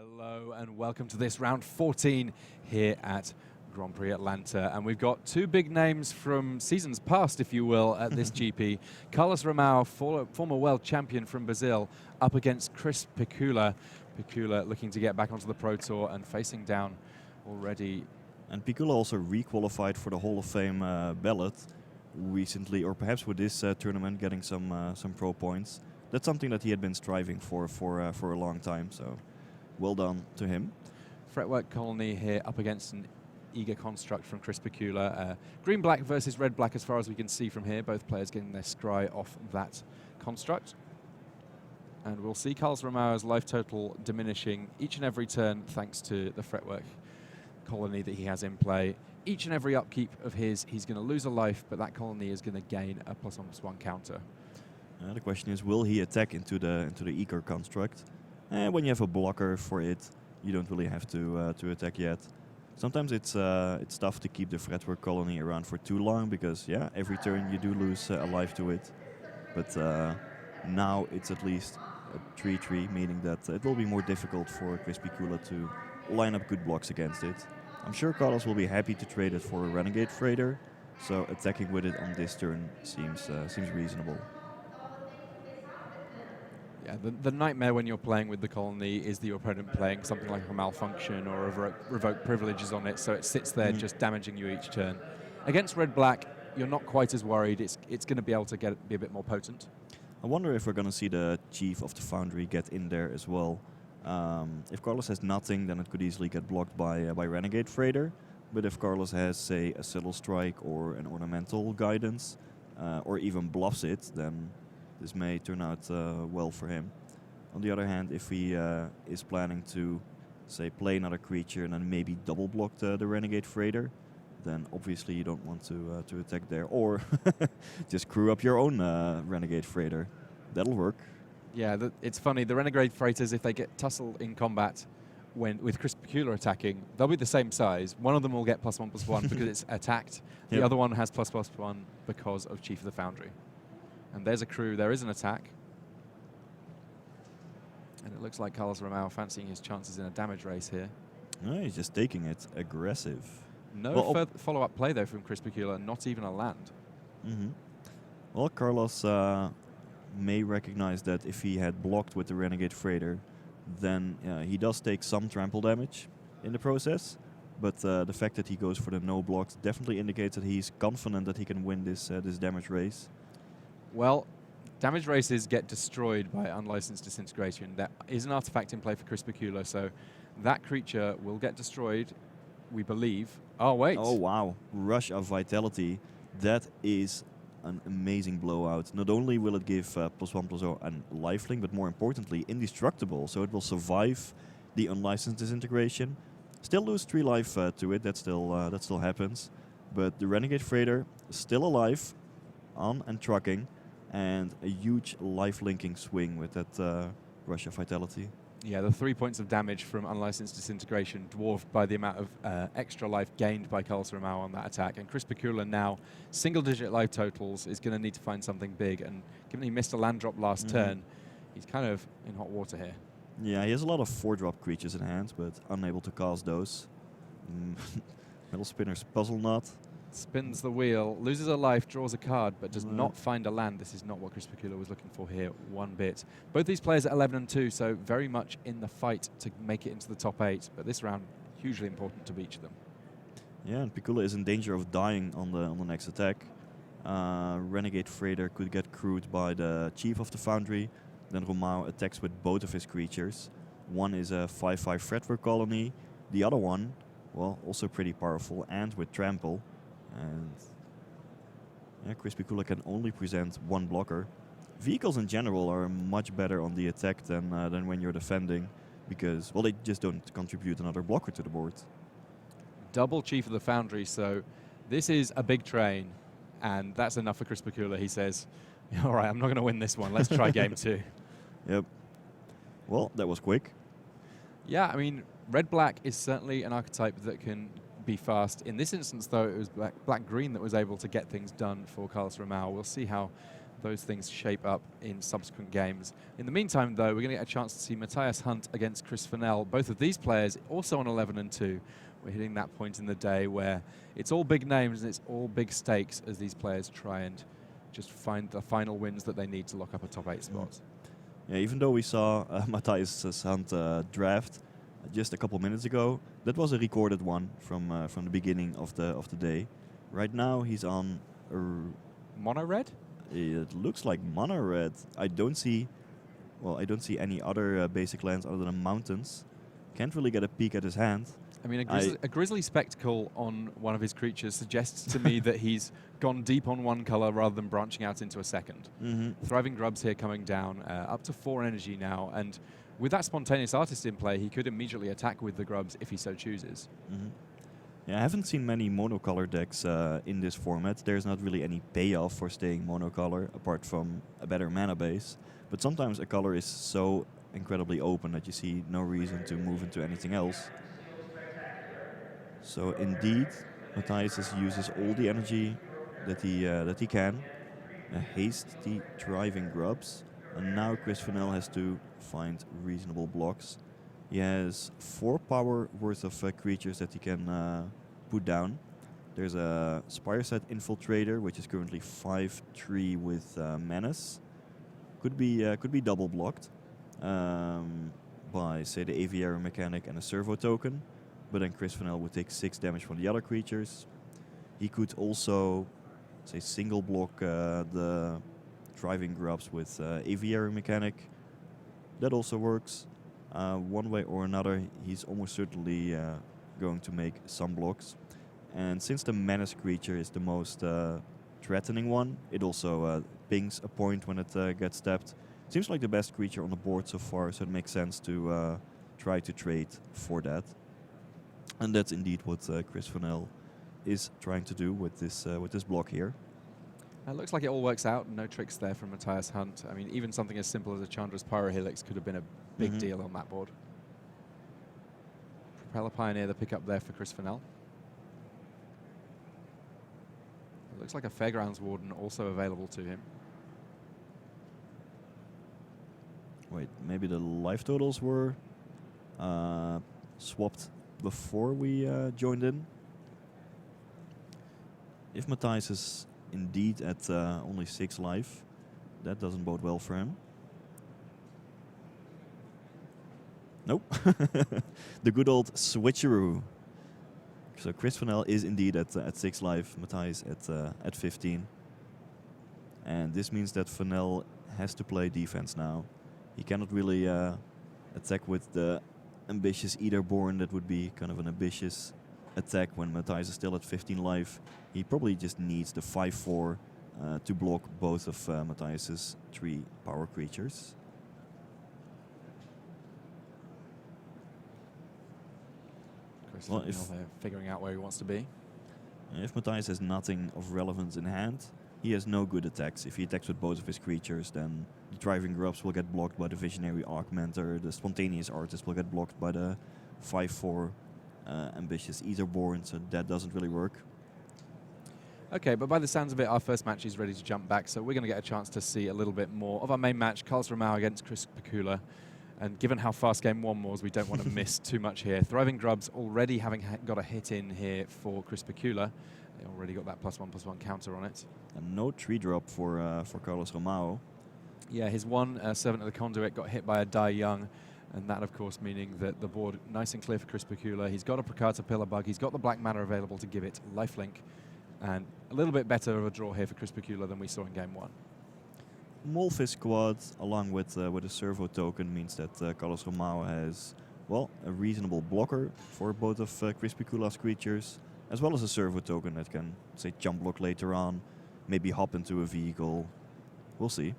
Hello and welcome to this round 14 here at Grand Prix Atlanta. And we've got two big names from seasons past, if you will, at this GP. Carlos Romao, former world champion from Brazil, up against Chris Pikula. Pikula looking to get back onto the Pro Tour and facing down already. And Pikula also re-qualified for the Hall of Fame ballot recently, or perhaps with this tournament, getting some pro points. That's something that he had been striving for a long time, so well done to him. Fretwork Colony here up against an eager construct from Chris Pikula. Green-black versus red-black as far as we can see from here. Both players getting their scry off that construct. And we'll see Carlos Romao's life total diminishing each and every turn thanks to the Fretwork Colony that he has in play. Each and every upkeep of his, he's going to lose a life, but that colony is going to gain a +1/+1 counter. The question is, will he attack into the eager construct? And when you have a blocker for it, you don't really have to attack yet. Sometimes it's tough to keep the Fretwork Colony around for too long because, yeah, every turn you do lose a life to it. But now it's at least a 3/3, meaning that it will be more difficult for Chris Pikula to line up good blocks against it. I'm sure Carlos will be happy to trade it for a Renegade Freighter, so attacking with it on this turn seems reasonable. Yeah, the nightmare when you're playing with the colony is the opponent playing something like a malfunction or a revoke privileges on it, so it sits there just damaging you each turn. Against red-black, you're not quite as worried. It's going to be able to be a bit more potent. I wonder if we're going to see the Chief of the Foundry get in there as well. If Carlos has nothing, then it could easily get blocked by Renegade Freighter. But if Carlos has, say, a Subtle Strike or an Ornamental Guidance, or even bluffs it, then this may turn out well for him. On the other hand, if he is planning to, say, play another creature and then maybe double block the Renegade Freighter, then obviously you don't want to attack there. Or just crew up your own Renegade Freighter. That'll work. Yeah, it's funny. The Renegade Freighters, if they get tussled in combat with Chris Pikula attacking, they'll be the same size. One of them will get +1/+1 because it's attacked. The other one has +1/+1 because of Chief of the Foundry. And there's a crew. There is an attack. And it looks like Carlos Romao fancying his chances in a damage race here. No, he's just taking it aggressive. No follow-up play, though, from Chris Pikula. Not even a land. Well, Carlos may recognize that if he had blocked with the Renegade Freighter, then he does take some trample damage in the process. But the fact that he goes for the no blocks definitely indicates that he's confident that he can win this damage race. Well, damage races get destroyed by unlicensed disintegration. There is an artifact in play for Chris Pikula, so that creature will get destroyed, we believe. Oh, wait. Oh, wow. Rush of Vitality. That is an amazing blowout. Not only will it give +1/+0 and lifelink, but more importantly, indestructible. So it will survive the unlicensed disintegration. Still lose 3 life to it. That still happens. But the Renegade Freighter is still alive, on and trucking, and a huge life-linking swing with that Rush of Vitality. Yeah, the 3 points of damage from unlicensed disintegration dwarfed by the amount of extra life gained by Carlos Romao on that attack. And Chris Pikula now, single-digit life totals, is going to need to find something big. And given he missed a land drop last turn, he's kind of in hot water here. Yeah, he has a lot of 4-drop creatures in hand, but unable to cast those. Metal Spinner's Puzzle Knot. Spins the wheel, loses a life, draws a card, but does not find a land. This is not what Chris Pikula was looking for here one bit. Both these players at 11 and 2, so very much in the fight to make it into the top 8. But this round, hugely important to each of them. Yeah, and Pikula is in danger of dying on the next attack. Renegade Freighter could get crewed by the Chief of the Foundry. Then Romao attacks with both of his creatures. One is a 5/5 Fretwork Colony. The other one, well, also pretty powerful and with Trample. And yeah, Chris Pikula can only present one blocker. Vehicles in general are much better on the attack than when you're defending, because, well, they just don't contribute another blocker to the board. Double Chief of the Foundry, so this is a big train, and that's enough for Chris Pikula. He says, all right, I'm not going to win this one. Let's try game 2. Yep. Well, that was quick. Yeah, I mean, red-black is certainly an archetype that can be fast. In this instance, though, it was black-green that was able to get things done for Carlos Romao. We'll see how those things shape up in subsequent games. In the meantime, though, we're going to get a chance to see Matthias Hunt against Chris Fennell. Both of these players also on 11 and 2. We're hitting that point in the day where it's all big names and it's all big stakes as these players try and just find the final wins that they need to lock up a top 8 spot. Yeah, even though we saw Matthias Hunt draft just a couple minutes ago, that was a recorded one from the beginning of the day. Right now he's on Mono red? It looks like mono red. I don't see any other basic lands other than mountains. Can't really get a peek at his hand. I mean, a grizzly spectacle on one of his creatures suggests to me that he's gone deep on one color rather than branching out into a second. Thriving Grubs here coming down, up to 4 energy now, and with that Spontaneous Artist in play, he could immediately attack with the Grubs if he so chooses. Yeah, I haven't seen many monocolor decks in this format. There's not really any payoff for staying monocolor, apart from a better mana base. But sometimes a color is so incredibly open that you see no reason to move into anything else. So indeed, Matthias uses all the energy that he can. Haste the Thriving Grubs. And now Chris Fennell has to find reasonable blocks. He has 4 power worth of creatures that he can put down. There's a Spireset Infiltrator, which is currently 5/3 with Menace. Could be double blocked by, say, the Aviary Mechanic and a Servo Token. But then Chris Fennell would take 6 damage from the other creatures. He could also, say, single block the Thriving Grubs with Aviary Mechanic. That also works. One way or another, he's almost certainly going to make some blocks. And since the Menace creature is the most threatening one, it also pings a point when it gets tapped. Seems like the best creature on the board so far, so it makes sense to try to trade for that. And that's indeed what Chris Fennell is trying to do with this block here. It looks like it all works out. No tricks there from Matthias Hunt. I mean, even something as simple as a Chandra's Pyrohelix could have been a big deal on that board. Propeller Pioneer, the pickup there for Chris Fennell. It looks like a Fairgrounds Warden also available to him. Wait, maybe the life totals were swapped before we joined in. If Matthias is indeed at only 6 life, that doesn't bode well for him. Nope. The good old switcheroo. So Chris Fennell is indeed at 6 life, Matthias at 15. And this means that Fennell has to play defense now. He cannot really attack with the ambitious Eaterborn. That would be kind of an ambitious attack when Matthias is still at 15 life. He probably just needs the 5/4 to block both of Matthias's 3 power creatures. Well, if they're figuring out where he wants to be. If Matthias has nothing of relevance in hand, he has no good attacks. If he attacks with both of his creatures, then the Thriving Grubs will get blocked by the Visionary Augmenter, the Spontaneous Artist will get blocked by the 5/4 ambitious Etherborn, so that doesn't really work. Okay, but by the sounds of it, our first match is ready to jump back, so we're going to get a chance to see a little bit more of our main match, Carlos Romao against Chris Pikula. And given how fast game 1 was, we don't want to miss too much here. Thriving Grubs already having got a hit in here for Chris Pikula. They already got that +1/+1 counter on it. And no 3-drop for Carlos Romao. Yeah, his one Servant of the Conduit got hit by a Die Young, and that, of course, meaning that the board nice and clear for Chris Pikula. He's got a Prakata Pillar Bug. He's got the black mana available to give it lifelink, and a little bit better of a draw here for Chris Pikula than we saw in game 1. Molfish Squad, along with a Servo Token, means that Carlos Romao has, well, a reasonable blocker for both of Chris Pikula's creatures, as well as a Servo Token that can, say, jump block later on, maybe hop into a vehicle. We'll see.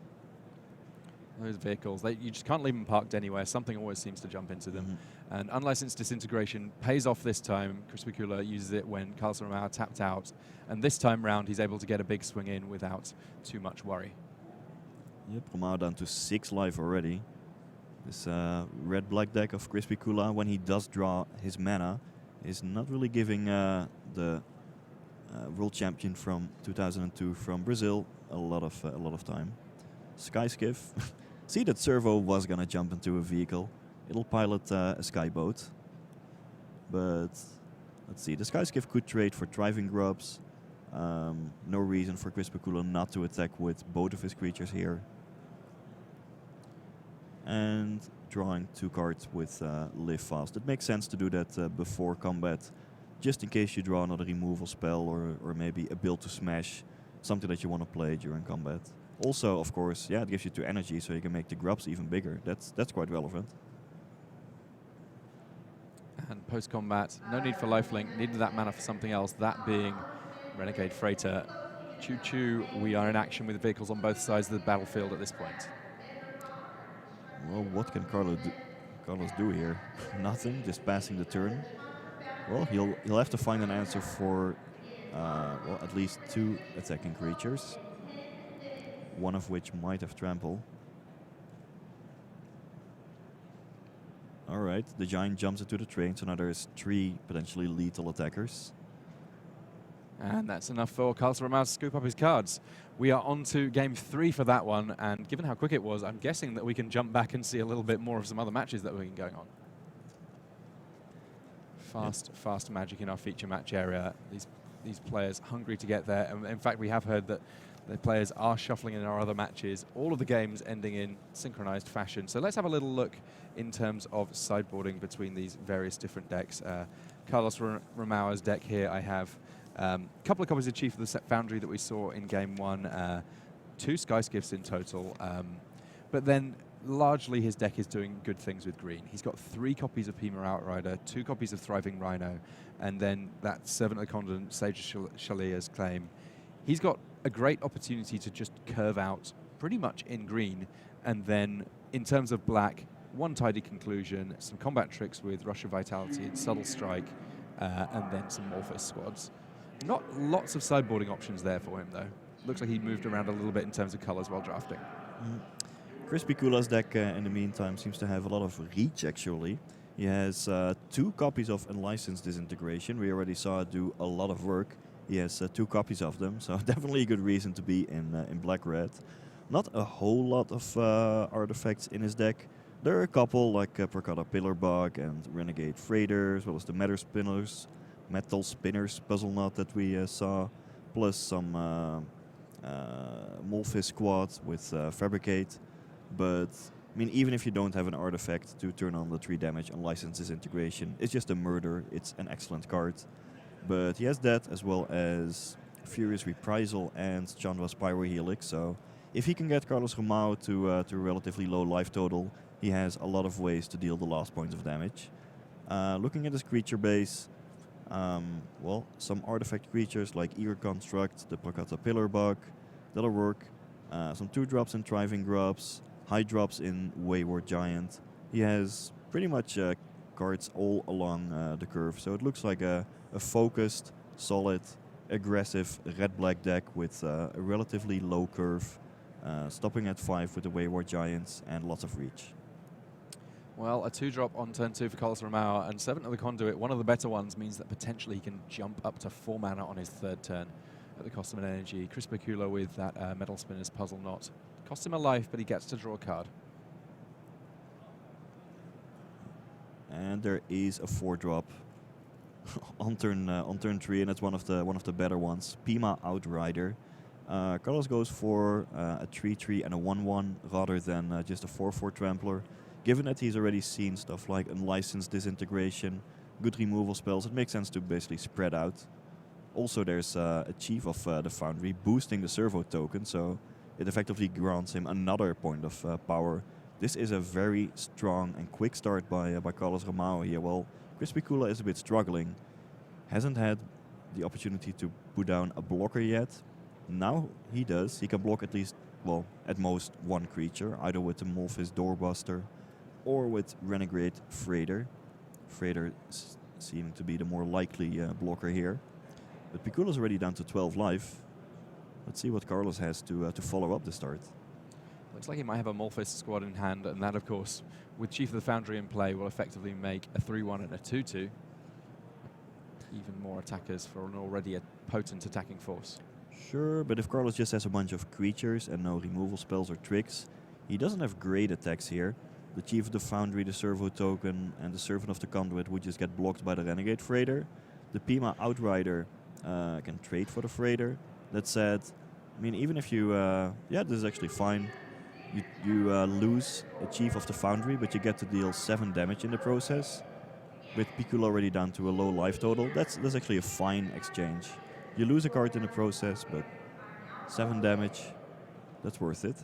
Those vehicles, you just can't leave them parked anywhere. Something always seems to jump into them. And Unlicensed Disintegration pays off this time. Chris Pikula uses it when Carlos Romao tapped out. And this time round, he's able to get a big swing in without too much worry. Yep, Romao down to 6 life already. This red-black deck of Chris Pikula, when he does draw his mana, is not really giving the world champion from 2002 from Brazil. A lot of time. Skyskiff. See that Servo was gonna jump into a vehicle. It'll pilot a skyboat. But let's see. The Skyskiff could trade for thriving grubs. No reason for Pikula not to attack with both of his creatures here. And drawing 2 cards with Live Fast. It makes sense to do that before combat, just in case you draw another removal spell or maybe a build to smash, something that you want to play during combat. Also, of course, yeah, it gives you 2 energy, so you can make the grubs even bigger. That's quite relevant. And post-combat, no need for lifelink, needed that mana for something else, that being Renegade Freighter. Choo-choo, we are in action with vehicles on both sides of the battlefield at this point. Well, what can Carlos do here? Nothing, just passing the turn. Well, he'll have to find an answer for well, at least 2 attacking creatures, one of which might have trample. Alright, the giant jumps into the train, so now there's 3 potentially lethal attackers. And that's enough for Carlos Romao to scoop up his cards. We are on to game 3 for that one, and given how quick it was, I'm guessing that we can jump back and see a little bit more of some other matches that have been going on. Fast magic in our feature match area. These players hungry to get there. And in fact, we have heard that the players are shuffling in our other matches, all of the games ending in synchronized fashion. So let's have a little look in terms of sideboarding between these various different decks. Carlos Romao's deck here, I have a couple of copies of Chief of the Set Foundry that we saw in game 1, 2 Skyskiffs in total, but then largely his deck is doing good things with green. He's got 3 copies of Pima Outrider, 2 copies of Thriving Rhino, and then that Servant of the Continent, Sage of Shalia's Claim. He's got a great opportunity to just curve out pretty much in green, and then in terms of black, 1 tidy conclusion, some combat tricks with Rush of Vitality and Subtle Strike, and then some Morphos squads. Not lots of sideboarding options there for him, though. Looks like he moved around a little bit in terms of colors while drafting. Chris Pikula's deck, in the meantime, seems to have a lot of reach, actually. He has 2 copies of Unlicensed Disintegration. We already saw it do a lot of work. He has 2 copies of them, so definitely a good reason to be in black-red. Not a whole lot of artifacts in his deck. There are a couple, like Percata Pillarbug and Renegade Freighter, as well as the Metal Spinners puzzle knot that we saw, plus some Molfis squad with Fabricate. But I mean, even if you don't have an artifact to turn on the 3 damage Unlicensed Disintegration, it's just a murder. It's an excellent card. But he has that as well as Furious Reprisal and Chandra's Pyrohelix. So if he can get Carlos Romao to a relatively low life total, he has a lot of ways to deal the last points of damage. Looking at his creature base, well, some artifact creatures like Eager Construct, the Percata Pillarbug, that'll work. Some 2-drops in Thriving Grubs, high drops in Wayward Giant. He has pretty much cards all along the curve, so it looks like a focused, solid, aggressive red-black deck with a relatively low curve, stopping at 5 with the Wayward Giants and lots of reach. Well, a 2-drop on turn 2 for Carlos Romao, and Servant of the Conduit, one of the better ones, means that potentially he can jump up to 4 mana on his 3rd turn at the cost of an energy. Chris Pikula with that Metal Spinners puzzle knot. Costs him a life, but he gets to draw a card. And there is a 4-drop on turn 3, and it's one of the better ones. Pima Outrider. Carlos goes for a 3/3 and a 1/1 rather than just a 4/4 Trampler. Given that he's already seen stuff like Unlicensed Disintegration, good removal spells, it makes sense to basically spread out. Also, there's a Chief of the Foundry boosting the Servo token, so it effectively grants him another point of power. This is a very strong and quick start by Carlos Romao here. Well, Chris Pikula is a bit struggling. Hasn't had the opportunity to put down a blocker yet. Now he does. He can block at least, well, at most 1 creature, either with the Molfis Doorbuster or with Renegade Freighter. Freighter seeming to be the more likely blocker here. But Pikula's already down to 12 life. Let's see what Carlos has to follow up the start. Looks like he might have a Morphos squad in hand, and that, of course, with Chief of the Foundry in play, will effectively make a 3/1 and a 2/2. even more attackers for an already a potent attacking force. Sure, but if Carlos just has a bunch of creatures and no removal spells or tricks, he doesn't have great attacks here. The Chief of the Foundry, the Servo Token, and the Servant of the Conduit would just get blocked by the Renegade Freighter. The Pima Outrider can trade for the Freighter. That said, I mean, even if you... yeah, this is actually fine. You lose a Chief of the Foundry, but you get to deal 7 damage in the process. With Pikula already down to a low life total, that's actually a fine exchange. You lose a card in the process, but 7 damage, that's worth it.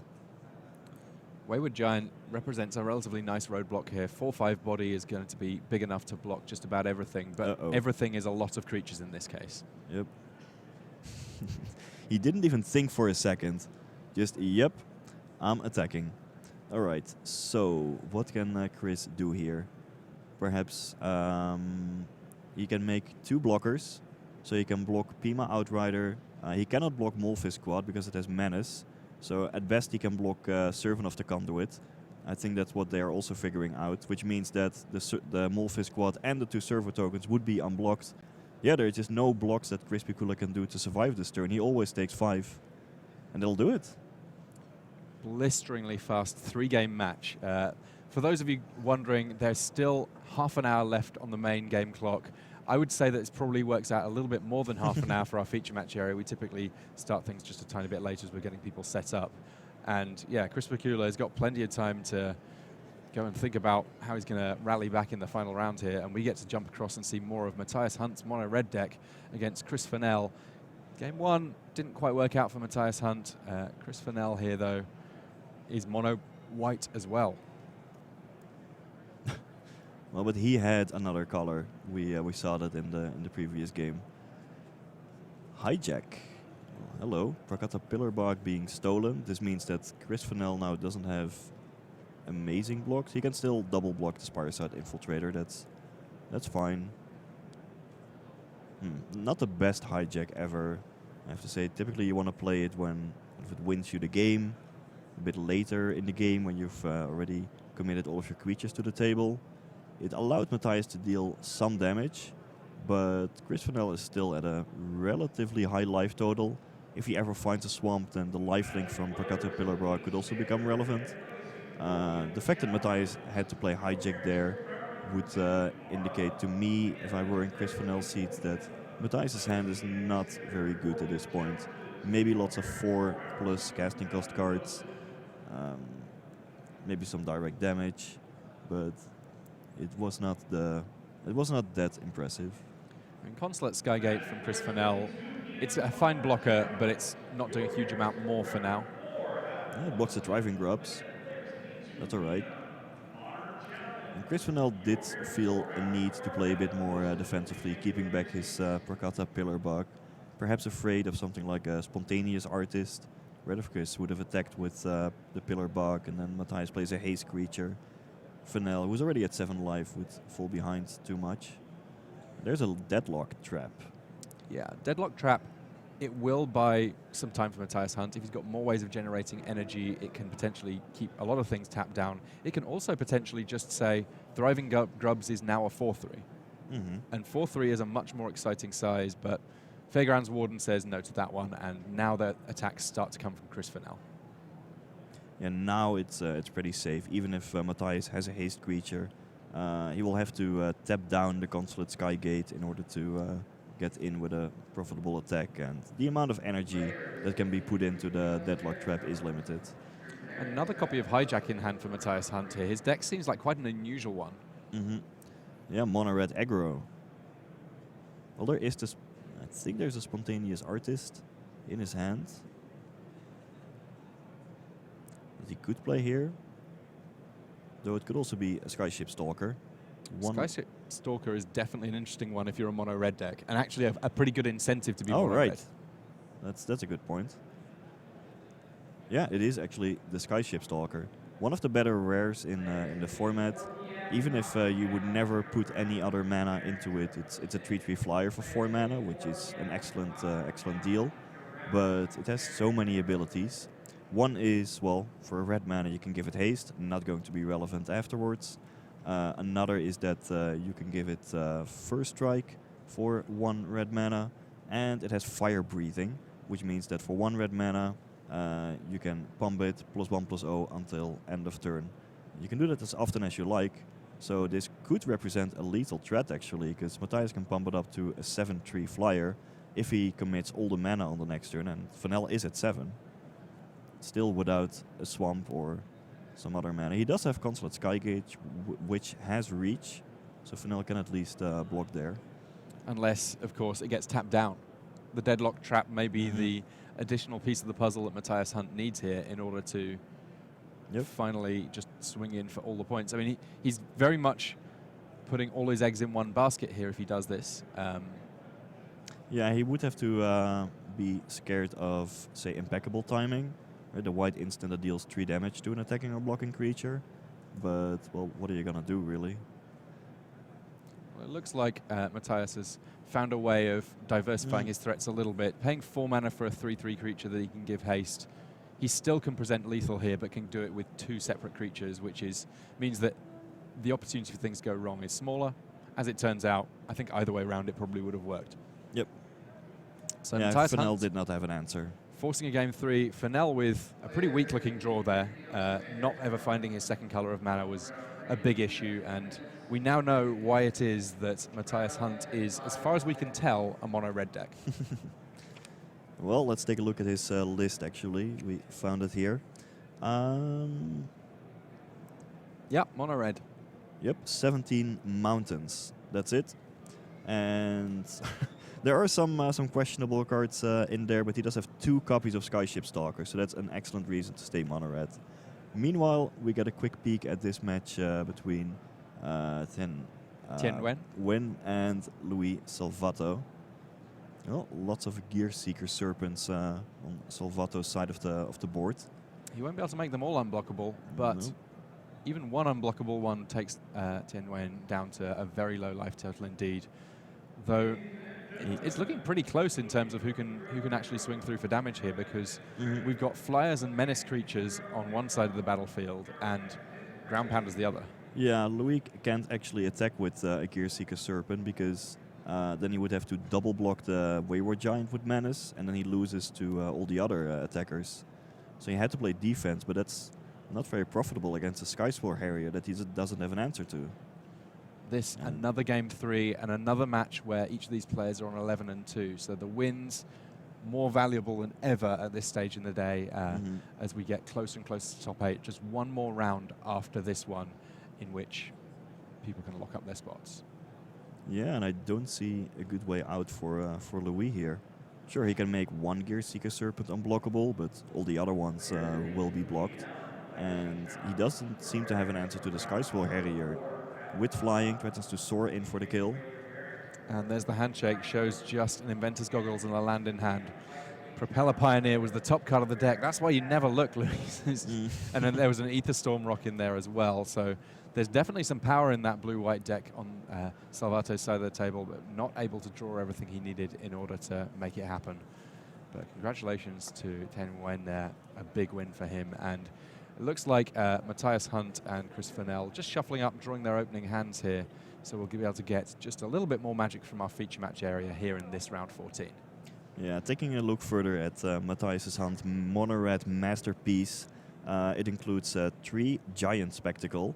Wayward Giant represents a relatively nice roadblock here. 4/5 body is going to be big enough to block just about everything, but everything is a lot of creatures in this case. Yep. He didn't even think for a second. Just, yep, I'm attacking. Alright, so what can Chris do here? Perhaps he can make 2 blockers. So he can block Pima Outrider. He cannot block Molfisk Squad because it has Menace. So at best he can block Servant of the Conduit. I think that's what they are also figuring out, which means that the Molfisk Squad and the 2 Servo tokens would be unblocked. Yeah, there's just no blocks that Chris Pikula can do to survive this turn. He always takes 5, and they'll do it. Blisteringly fast 3-game match. For those of you wondering, there's still half an hour left on the main game clock. I would say that it probably works out a little bit more than half an hour for our feature match area. We typically start things just a tiny bit later as we're getting people set up. And yeah, Chris Pikula has got plenty of time to go and think about how he's going to rally back in the final round here. And we get to jump across and see more of Matthias Hunt's mono red deck against Chris Fennell. Game 1 didn't quite work out for Matthias Hunt. Chris Fennell here, though, is mono white as well. Well, but he had another color. We saw that in the previous game. Hijack. Hello. Prakata Pillarbark being stolen. This means that Chris Fennell now doesn't have amazing blocks. He can still double block the Spireside Infiltrator. That's fine. Not the best hijack ever, I have to say. Typically you want to play it when if it wins you the game. A bit later in the game when you've already committed all of your creatures to the table. It allowed Matthias to deal some damage, but Chris Fennell is still at a relatively high life total. If he ever finds a swamp, then the lifelink from Prakata Pillarbark could also become relevant. The fact that Matthias had to play hijack there would indicate to me, if I were in Chris Fennell's seat, that Matthias' hand is not very good at this point. Maybe lots of 4+ casting cost cards, maybe some direct damage, but it was not that impressive. And Consulate Skygate from Chris Fennell, it's a fine blocker, but it's not doing a huge amount more for now. Yeah, it blocks the driving grubs. That's alright. And Chris Fennell did feel a need to play a bit more defensively, keeping back his Prakata Pillarbark. Perhaps afraid of something like a Spontaneous Artist. Red of Chris would have attacked with the Pillarbark, and then Matthias plays a haste creature. Fennell, who's already at 7 life, would fall behind too much. There's a Deadlock Trap. Yeah, Deadlock Trap, it will buy some time for Matthias Hunt. If he's got more ways of generating energy, it can potentially keep a lot of things tapped down. It can also potentially just say, Thriving Grubs is now a 4/3. And 4/3 is a much more exciting size, but Fairgrounds Warden says no to that one, and now the attacks start to come from Chris Fennell. And now it's pretty safe. Even if Matthias has a haste creature, he will have to tap down the Consulate Skygate in order to get in with a profitable attack. And the amount of energy that can be put into the Deadlock Trap is limited. Another copy of Hijack in hand for Matthias Hunt here. His deck seems like quite an unusual one. Yeah, mono red aggro. Well, there is this. I think there's a Spontaneous Artist in his hand. He could play here, though it could also be a Skyship Stalker. Skyship Stalker is definitely an interesting one if you're a mono red deck, and actually a pretty good incentive to be mono red. That's a good point. Yeah, it is actually the Skyship Stalker, one of the better rares in the format. Even if you would never put any other mana into it, it's a 3/3 flyer for 4 mana, which is an excellent deal. But it has so many abilities. One is, well, for a red mana you can give it haste, not going to be relevant afterwards. Another is that you can give it first strike, for 1 red mana, and it has fire breathing, which means that for 1 red mana, you can pump it +1/+0 until end of turn. You can do that as often as you like, so this could represent a lethal threat actually, because Matthias can pump it up to a 7/3 flyer if he commits all the mana on the next turn, and Fennell is at 7. Still without a swamp or some other mana. He does have Consulate Skygate, which has reach, so Fennell can at least block there. Unless, of course, it gets tapped down. The Deadlock Trap may be the additional piece of the puzzle that Matthias Hunt needs here in order to finally just swing in for all the points. I mean, he's very much putting all his eggs in one basket here if he does this. Yeah, he would have to be scared of, say, impeccable timing. Right? The white instant that deals 3 damage to an attacking or blocking creature. But, well, what are you going to do, really? Well, it looks like Matthias has found a way of diversifying his threats a little bit, paying 4 mana for a 3/3 creature that he can give haste. He still can present lethal here, but can do it with 2 separate creatures, which means that the opportunity for things to go wrong is smaller. As it turns out, I think either way around it probably would have worked. Yep. So yeah, Matthias Fennell Hunt did not have an answer. forcing a game 3. Fennell with a pretty weak-looking draw there. Not ever finding his second color of mana was a big issue, and we now know why it is that Matthias Hunt is, as far as we can tell, a mono-red deck. Well, let's take a look at his list, actually. We found it here. Yep, mono-red. Yep, 17 mountains. That's it. And there are some questionable cards in there, but he does have 2 copies of Skyship Stalker, so that's an excellent reason to stay mono-red. Meanwhile, we get a quick peek at this match between Thien Nguyen and Louis Salvatto. Well, lots of Gear Seeker Serpents on Salvatto's side of the board. He won't be able to make them all unblockable, but even one unblockable one takes Thien Nguyen down to a very low life total indeed. Though it's looking pretty close in terms of who can actually swing through for damage here, because we've got flyers and menace creatures on one side of the battlefield and ground pounders the other. Yeah, Louis can't actually attack with a Gear Seeker Serpent because then he would have to double block the Wayward Giant with menace, and then he loses to all the other attackers. So he had to play defense, but that's not very profitable against a Skysword Harrier that he doesn't have an answer to. This another game 3 and another match where each of these players are on 11 and 2. So the wins more valuable than ever at this stage in the day as we get closer and closer to top 8. Just one more round after this one in which people can lock up their spots. Yeah, and I don't see a good way out for Louis here. Sure, he can make one Gear Seeker Serpent unblockable, but all the other ones will be blocked. And he doesn't seem to have an answer to the Skysword Harrier. With flying, threatens to soar in for the kill. And there's the handshake, shows just an Inventor's Goggles and a land in hand. Propeller Pioneer was the top card of the deck. That's why you never look, Louis. And then there was an Ether Storm Rock in there as well. So there's definitely some power in that blue-white deck on Salvatto's side of the table, but not able to draw everything he needed in order to make it happen. But congratulations to Thien Nguyen there. A big win for him. And it looks like Matthias Hunt and Chris Fennell just shuffling up, drawing their opening hands here. So we'll be able to get just a little bit more magic from our feature match area here in this round 14. Yeah, taking a look further at Matthias Hunt mono-red masterpiece. It includes 3 Giant Spectacle,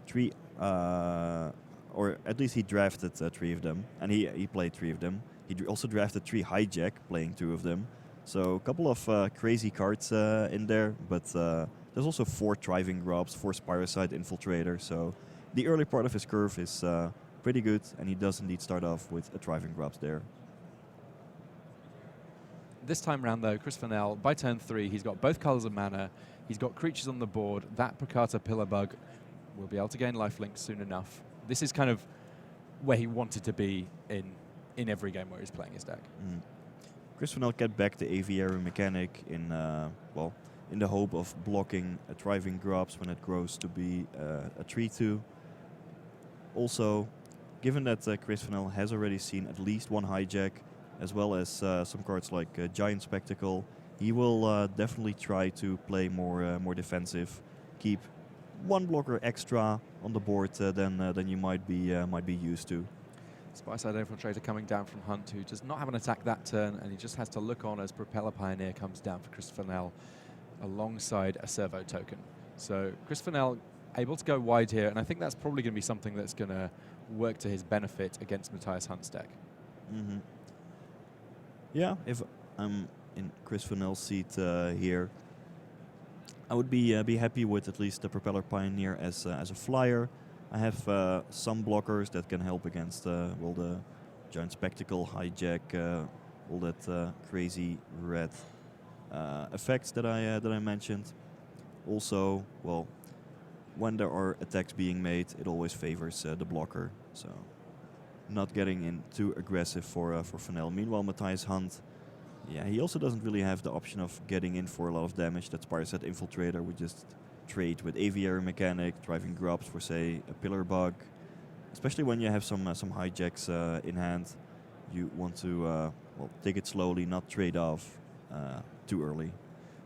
3, or at least he drafted 3 of them, and he played 3 of them. He also drafted 3 Hijack, playing 2 of them. So a couple of crazy cards in there, but there's also 4 Thriving Grubs, 4 Spirocide Infiltrator, so the early part of his curve is pretty good, and he does indeed start off with a Thriving Grubs there. This time round, though, Chris Fennell, by turn 3, he's got both colors of mana, he's got creatures on the board, that Pricata Pillarbug will be able to gain lifelink soon enough. This is kind of where he wanted to be in every game where he's playing his deck. Chris Fennell get back the Aviary mechanic in, well, in the hope of blocking a Thriving Grubs when it grows to be a 3/2. Also, given that Chris Fennell has already seen at least 1 Hijack, as well as some cards like Giant Spectacle, he will definitely try to play more defensive, keep 1 blocker extra on the board than you might be used to. Spy-side Infiltrator coming down from Hunt, who does not have an attack that turn, and he just has to look on as Propeller Pioneer comes down for Chris Fennell alongside a Servo token. So Chris Fennell able to go wide here, and I think that's probably going to be something that's going to work to his benefit against Matthias Hunt's deck. Mm-hmm. Yeah, if I'm in Chris Fennell's seat here, I would be happy with at least the Propeller Pioneer as a flyer. I have some blockers that can help against well, the Giant Spectacle, Hijack, all that crazy red effects that I mentioned. Also, well, when there are attacks being made, it always favors the blocker. So, not getting in too aggressive for Fennell. Meanwhile, Matthias Hunt, yeah, he also doesn't really have the option of getting in for a lot of damage. That Spire-Set Infiltrator would just trade with Aviary Mechanic, driving grubs for, say, a Pillar Bug. Especially when you have some hijacks in hand, you want to well, take it slowly, not trade off too early.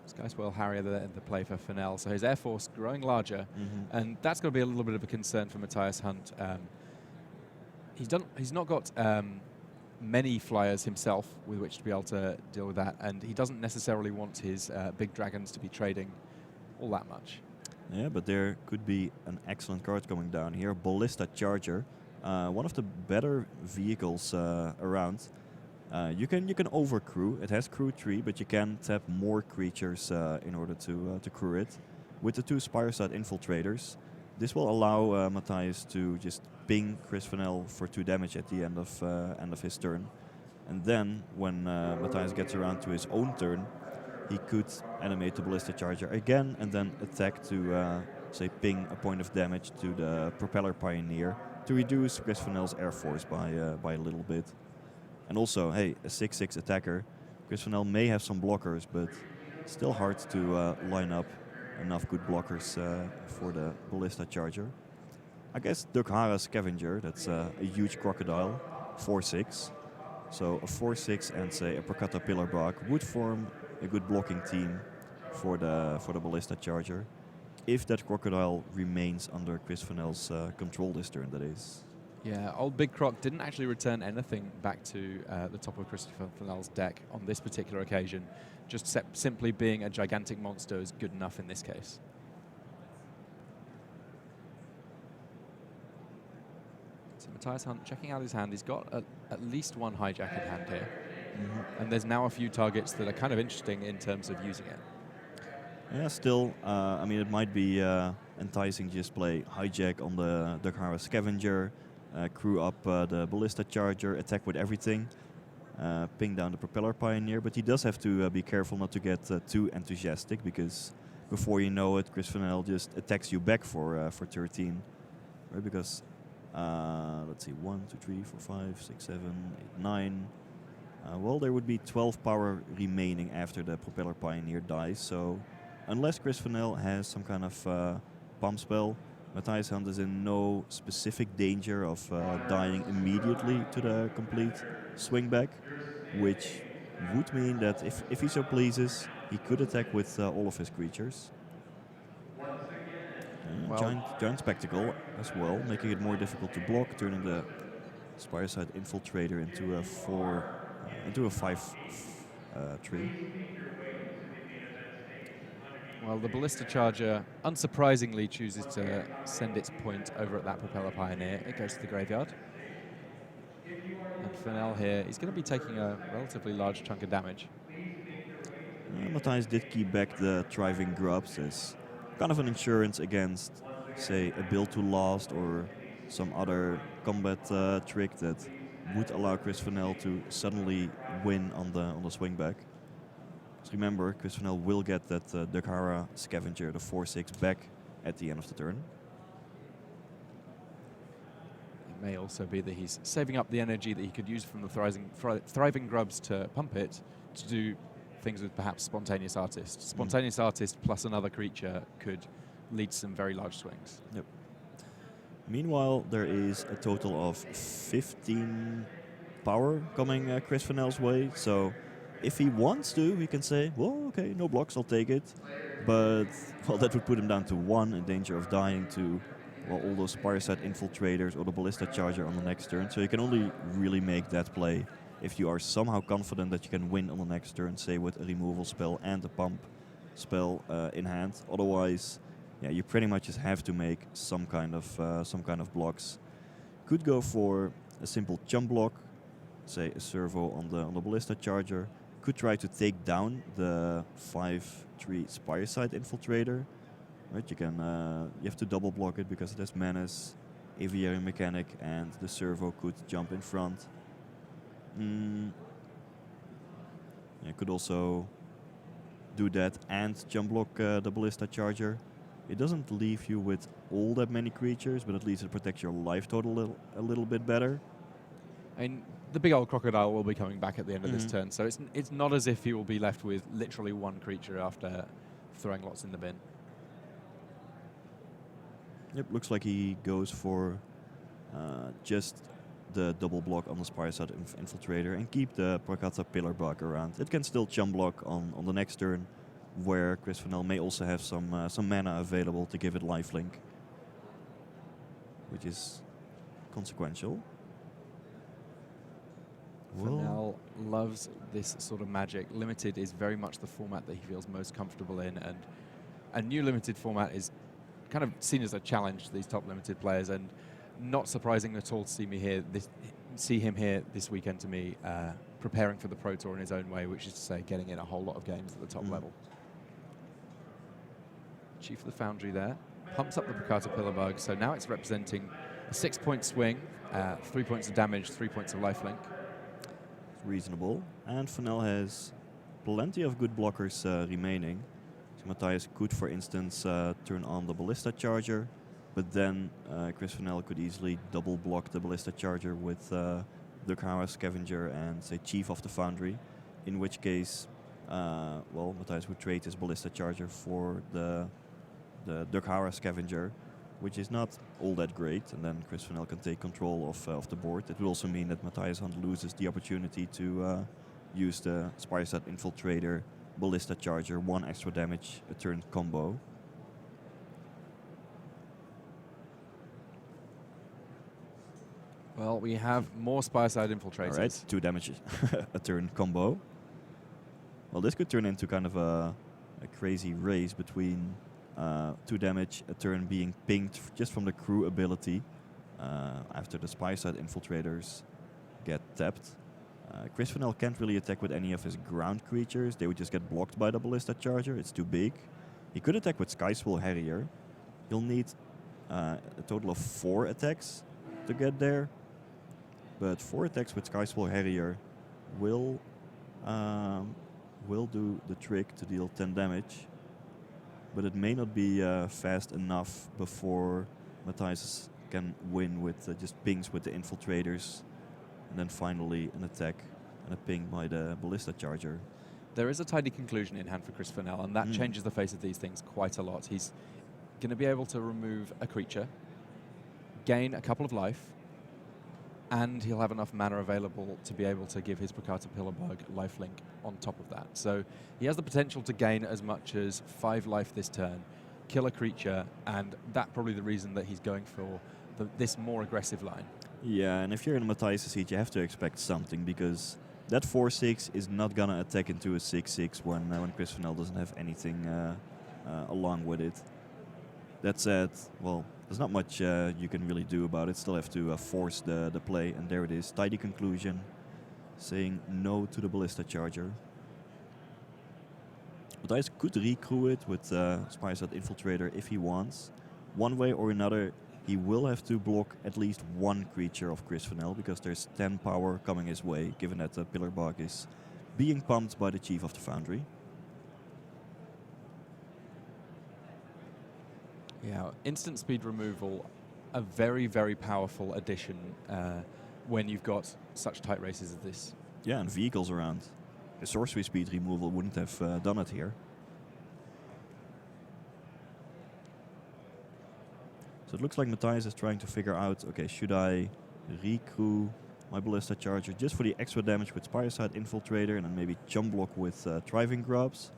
Skyswell Harrier the play for Fennell. So his Air Force growing larger, and that's going to be a little bit of a concern for Matthias Hunt. He's not got many flyers himself with which to be able to deal with that, and he doesn't necessarily want his big dragons to be trading all that much. Yeah, but there could be an excellent card coming down here. Ballista Charger, one of the better vehicles around. You can overcrew. It has crew 3, but you can tap more creatures in order to crew it. With the 2 Spire-Side Infiltrators, this will allow Matthias to just ping Chris Fennell for 2 damage at the end of his turn. And then, when Matthias gets around to his own turn, he could animate the Ballista Charger again and then attack to, say, ping a point of damage to the Propeller Pioneer to reduce Chris Fennell's Air Force by a little bit. And also, hey, a 6/6 attacker. Chris Fennell may have some blockers, but still hard to line up enough good blockers for the Ballista Charger. I guess Dukhara Scavenger, that's a huge crocodile, 4/6. So a 4/6 and, say, a Percutta Pillar Bug would form a good blocking team for the Ballista Charger, if that crocodile remains under Chris Fennell's control this turn, that is. Yeah, old Big Croc didn't actually return anything back to the top of Christopher Fennell's deck on this particular occasion. Just simply being a gigantic monster is good enough in this case. So Matthias Hunt checking out his hand. He's got at least one hijack in hand here. And there's now a few targets that are kind of interesting in terms of using it. Yeah, still, I mean, it might be enticing just play hijack on the Dukhara Scavenger, crew up the Ballista Charger, attack with everything, ping down the Propeller Pioneer, but he does have to be careful not to get too enthusiastic, because before you know it, Chris Fennell just attacks you back for 13, right? Because let's see, 1, 2, 3, 4, 5, 6, 7, 8, 9. Well, there would be 12 power remaining after the Propeller Pioneer dies, so unless Chris Fennell has some kind of pump spell, Matthias Hunt is in no specific danger of dying immediately to the complete swingback, which would mean that if he so pleases, he could attack with all of his creatures. Giant Spectacle as well, making it more difficult to block, turning the Spire-Side Infiltrator into a 5/3. Well, the Ballista Charger unsurprisingly chooses to send its point over at that Propeller Pioneer. It goes to the graveyard. And Fennell here, he's going to be taking a relatively large chunk of damage. Matthias did keep back the Driving Grubs as kind of an insurance against, say, a build to last or some other combat trick that would allow Chris Fennell to suddenly win on the swing back. So remember, Chris Fennell will get that Dukhara Scavenger, the 4/6, back at the end of the turn. It may also be that he's saving up the energy that he could use from the thriving grubs to pump it to do things with perhaps Spontaneous Artist. Spontaneous Artist plus another creature could lead to some very large swings. Yep. Meanwhile, there is a total of 15 power coming Chris Fennell's way. So if he wants to, he can say, well, okay, no blocks, I'll take it. But, well, that would put him down to 1 in danger of dying to well, all those Parasite Infiltrators or the Ballista Charger on the next turn. So you can only really make that play if you are somehow confident that you can win on the next turn, say with a removal spell and a pump spell in hand. Otherwise, yeah, you pretty much just have to make some kind of blocks. Could go for a simple jump block, say a servo on the Ballista Charger. Could try to take down the 5/3 Spireside Infiltrator. Right, you have to double block it because it has Menace, Aviary Mechanic, and the servo could jump in front. You could also do that and jump block the Ballista Charger. It doesn't leave you with all that many creatures, but at least it protects your life total a little bit better. And the big old crocodile will be coming back at the end of this turn, so it's not as if he will be left with literally one creature after throwing lots in the bin. Yep, looks like he goes for just the double block on the Spireside Infiltrator and keep the Prakata Pillar Bug around. It can still chum block on the next turn, where Chris Fennell may also have some mana available to give it lifelink, which is consequential. Fennell loves this sort of magic. Limited is very much the format that he feels most comfortable in, and a new limited format is kind of seen as a challenge to these top limited players, and not surprising at all to see him here this weekend to me, preparing for the Pro Tour in his own way, which is to say getting in a whole lot of games at the top level. Chief of the Foundry there, pumps up the Prakata Pillar Bug, so now it's representing a 6-point swing, 3 points of damage, 3 points of lifelink. Reasonable, and Fennell has plenty of good blockers remaining. So Matthias could, for instance, turn on the Ballista Charger, but then Chris Fennell could easily double block the Ballista Charger with Dukhara Scavenger and, say, Chief of the Foundry, in which case, well, Matthias would trade his Ballista Charger for the Dukhara Scavenger, which is not all that great, and then Chris Fennell can take control of the board. It would also mean that Matthias Hunt loses the opportunity to use the Spireside Infiltrator, Ballista Charger, 1 extra damage a turn combo. Well, we have more Spireside Infiltrators. All right, 2 damage a turn combo. Well, this could turn into kind of a crazy race between 2 damage a turn being pinged just from the crew ability after the Spireside Infiltrators get tapped. Chris Fennell can't really attack with any of his ground creatures. They would just get blocked by the Ballista Charger. It's too big. He could attack with Skyswirl Harrier. He'll need a total of 4 attacks to get there. But 4 attacks with Skyswirl Harrier will do the trick to deal 10 damage. But it may not be fast enough before Matthias can win with just pings with the Infiltrators, and then finally an attack and a ping by the Ballista Charger. There is a tidy conclusion in hand for Chris Fennell, and that changes the face of these things quite a lot. He's going to be able to remove a creature, gain a couple of life, and he'll have enough mana available to be able to give his Prakata Pillar Bug lifelink on top of that. So he has the potential to gain as much as 5 life this turn, kill a creature, and that's probably the reason that he's going for this more aggressive line. Yeah, and if you're in Matthias' seat, you have to expect something, because that 4/6 is not going to attack into a 6/6 when Chris Fennell doesn't have anything along with it. That said, well, there's not much you can really do about it. Still have to force the play, and there it is. Tidy conclusion, saying no to the Ballista Charger. Matthias could recrew it with Spireside Infiltrator if he wants. One way or another, he will have to block at least 1 creature of Chris Fennell, because there's 10 power coming his way, given that the Pillar Bug is being pumped by the Chief of the Foundry. Yeah, instant speed removal, a very, very powerful addition when you've got such tight races as this. Yeah, and vehicles around. A sorcery speed removal wouldn't have done it here. So it looks like Matthias is trying to figure out, okay, should I recrew my Ballista Charger just for the extra damage with Spireside Infiltrator and then maybe jump block with Thriving Grubs?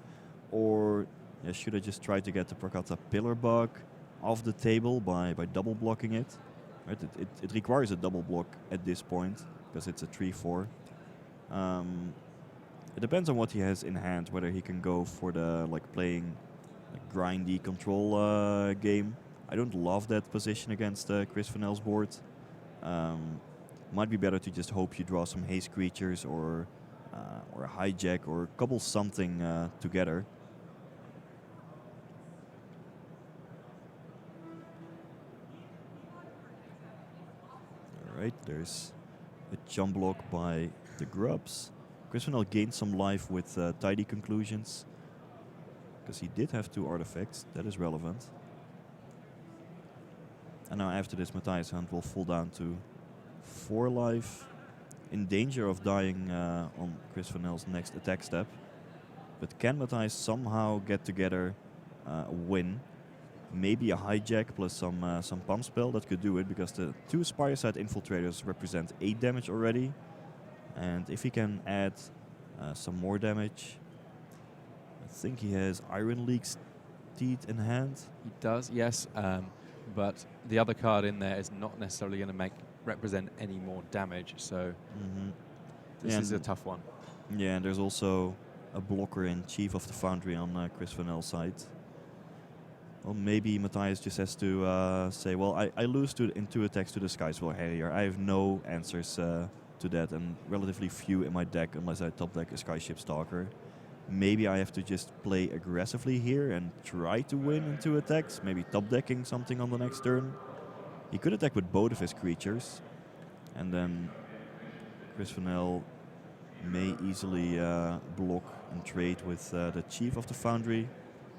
Or should I just try to get the Prakata Pillar Bug off the table by double blocking it. Right? It requires a double block at this point because it's a 3-4. It depends on what he has in hand, whether he can go for the playing grindy control game. I don't love that position against Chris Fennell's board. Might be better to just hope you draw some haste creatures or a hijack or cobble something together. Alright, there's a jump block by the Grubs. Chris Fennell gained some life with tidy conclusions, because he did have 2 artifacts, that is relevant. And now after this, Matthias Hunt will fall down to 4 life, in danger of dying on Chris Fennell's next attack step. But can Matthias somehow get together a win? Maybe a hijack plus some pump spell that could do it, because the 2 Spireside Infiltrators represent 8 damage already. And if he can add some more damage, I think he has Iron League's Teeth in hand. He does, yes. But the other card in there is not necessarily going to represent any more damage, so this is a tough one. Yeah, and there's also a blocker in Chief of the Foundry on Chris Fennell's side. Well, maybe Matthias just has to say, well, I lose in 2 attacks to the Skyswell Harrier. I have no answers to that, and relatively few in my deck unless I top deck a Skyship Stalker. Maybe I have to just play aggressively here and try to win in 2 attacks, maybe top decking something on the next turn. He could attack with both of his creatures, and then Chris Fennell may easily block and trade with the Chief of the Foundry.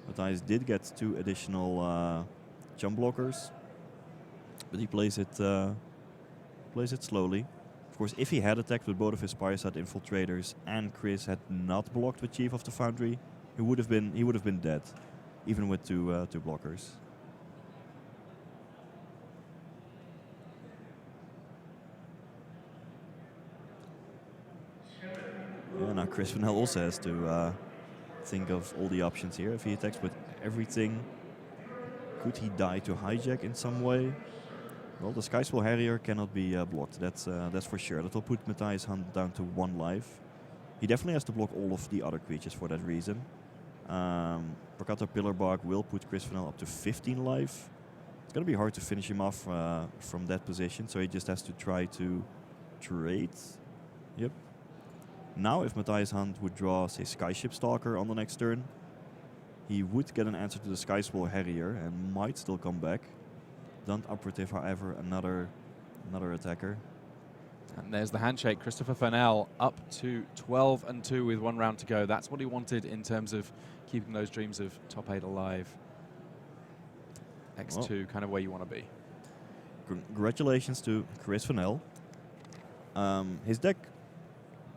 Matthias did get 2 additional jump blockers, but he plays it slowly. Of course, if he had attacked with both of his Spireside Infiltrators and Chris had not blocked with Chief of the Foundry, he would have been dead, even with two blockers. Yeah, now Chris Fennell also has to think of all the options here. If he attacks with everything, could he die to hijack in some way? Well, the Skyswell Harrier cannot be blocked, that's for sure. That will put Matthias Hunt down to 1 life. He definitely has to block all of the other creatures for that reason. Percator Pillarbark will put Chris Fennell up to 15 life. It's going to be hard to finish him off from that position, so he just has to try to trade. Yep. Now, if Matthias Hunt would draw, say, Skyship Stalker on the next turn, he would get an answer to the Skyswell Harrier and might still come back. Don't operative, however, another attacker. And there's the handshake. Christopher Fennell up to 12-2 with 1 round to go. That's what he wanted in terms of keeping those dreams of top 8 alive. X2, well, kind of where you want to be. Congratulations to Chris Fennell. His deck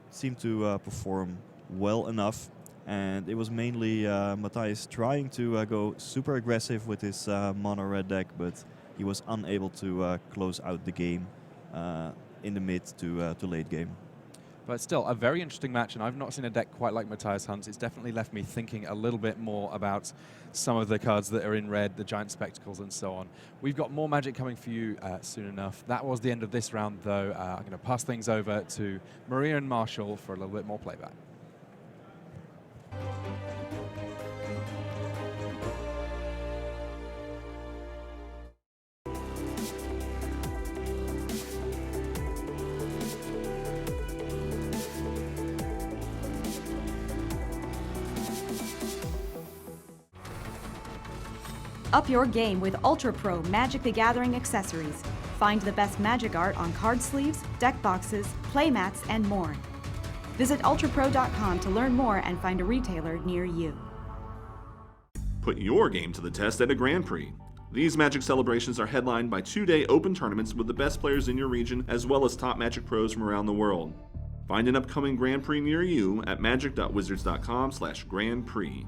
seemed to perform well enough, and it was mainly Matthias trying to go super aggressive with his mono red deck, but he was unable to close out the game in the mid to late game. But still, a very interesting match, and I've not seen a deck quite like Matthias Hunt's. It's definitely left me thinking a little bit more about some of the cards that are in red, the Giant Spectacles and so on. We've got more Magic coming for you soon enough. That was the end of this round, though. I'm going to pass things over to Maria and Marshall for a little bit more playback. Up your game with Ultra Pro Magic the Gathering accessories. Find the best Magic art on card sleeves, deck boxes, playmats, and more. Visit ultrapro.com to learn more and find a retailer near you. Put your game to the test at a Grand Prix. These Magic celebrations are headlined by 2-day open tournaments with the best players in your region as well as top Magic pros from around the world. Find an upcoming Grand Prix near you at magic.wizards.com/Grand Prix.